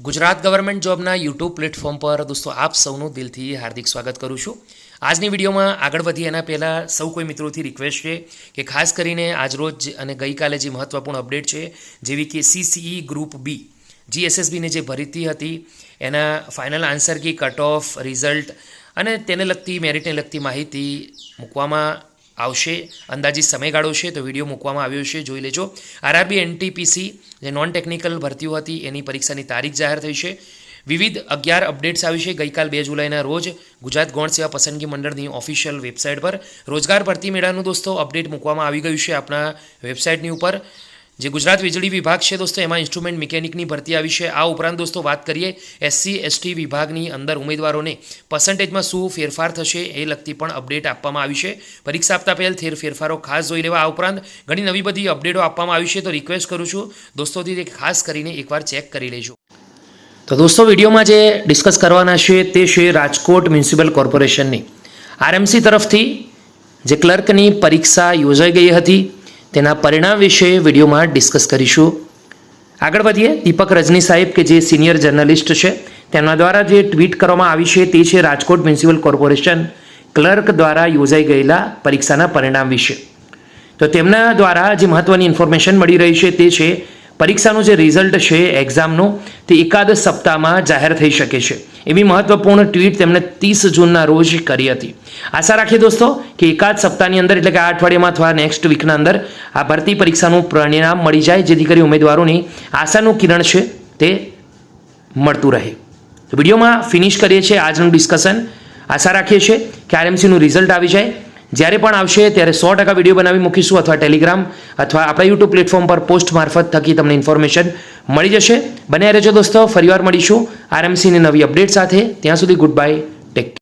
Gujarat government જોબના YouTube platform પર દોસ્તો આપ સૌનું દિલથી હાર્દિક સ્વાગત કરું છું। આજની વિડીયોમાં આગળ વધી એના પહેલાં સૌ કોઈ મિત્રોથી રિક્વેસ્ટ છે કે ખાસ કરીને આજરોજ અને ગઈકાલે જે મહત્ત્વપૂર્ણ અપડેટ છે જેવી કે CCE ગ્રુપ બી GSSBને જે ભરતી હતી એના final answer key cut off result અને તેને લગતી મેરિટને લગતી માહિતી મૂકવામાં આવશે। અંદાજિત સમયગાળો છે તો વિડીયો મૂકવામાં આવ્યો છે, જોઈ લેજો। RRB NTPC જે નોન ટેકનિકલ ભરતીઓ હતી એની પરીક્ષાની તારીખ જાહેર થઈ છે। વિવિધ 11 અપડેટ્સ આવી છે। ગઈકાલ 2 જુલાઈના રોજ ગુજરાત ગૌણ સેવા પસંદગી મંડળની ઓફિશિયલ વેબસાઇટ પર રોજગાર ભરતી મેળાનું દોસ્તો અપડેટ મૂકવામાં આવી ગયું છે આપણા વેબસાઇટની ઉપર। જે ગુજરાત વીજળી વિભાગ છે દોસ્તો એમાં ઇન્સ્ટ્રુમેન્ટ મિકેનિકની ભરતી આવી છે। આ ઉપરાંત દોસ્તો વાત કરીએ SC ST વિભાગની અંદર ઉમેદવારોને પર્સન્ટેજમાં શું ફેરફાર થશે એ લગતી પણ અપડેટ આપવામાં આવી છે। પરીક્ષા આપતા પહેલ ફેરફારો ખાસ જોઈ લેવા। આ ઉપરાંત ઘણી નવી બધી અપડેટો આપવામાં આવી છે, તો રિક્વેસ્ટ કરું છું દોસ્તોથી તે ખાસ કરીને એકવાર ચેક કરી લેજો। તો દોસ્તો વિડીયોમાં જે ડિસ્કસ કરવાના છે તે છે રાજકોટ મ્યુનિસિપલ કોર્પોરેશનની RMC તરફથી જે ક્લર્કની પરીક્ષા યોજાઈ ગઈ હતી તેના પરિણામ વિશે વિડીયોમાં ડિસ્કસ કરીશું। આગળ વધીએ। દીપક રજની સાહેબ કે જે સિનિયર જર્નલિસ્ટ છે તેમના દ્વારા જે ટ્વીટ કરવામાં આવી છે તે છે રાજકોટ મ્યુનિસિપલ કોર્પોરેશન ક્લર્ક દ્વારા યોજાઈ ગયેલા પરીક્ષાના પરિણામ વિશે। તો તેમના દ્વારા જે મહત્ત્વની ઇન્ફોર્મેશન મળી રહી છે તે છે પરીક્ષાનું જે રિઝલ્ટ છે એક્ઝામનું તે એકાદ સપ્તાહમાં જાહેર થઈ શકે છે એવી મહત્વપૂર્ણ ટ્વીટ તેમણે 30 જૂનના રોજ કરી હતી। આશા રાખીએ દોસ્તો કે એકાદ સપ્તાહની અંદર એટલે કે આ અઠવાડિયામાં અથવા નેક્સ્ટ વીકના અંદર આ ભરતી પરીક્ષાનું પરિણામ મળી જાય, જેથી કરી ઉમેદવારોની આશાનું કિરણ છે તે મળતું રહે। તો વિડીયોમાં ફિનિશ કરીએ છીએ આજનું ડિસ્કશન। આશા રાખીએ છીએ કે RMCનું રિઝલ્ટ આવી જાય। જ્યારે પણ આવશે ત્યારે 100% વિડીયો બનાવી મૂકીશું અથવા ટેલિગ્રામ અથવા આપણા યુટ્યુબ પ્લેટફોર્મ પર પોસ્ટ મારફત થકી તમને ઇન્ફોર્મેશન મળી જશે। બન્યા રહેજો દોસ્તો, ફરીવાર મળીશું RMCની નવી અપડેટ સાથે। ત્યાં સુધી ગુડ બાય, ટેક કેર।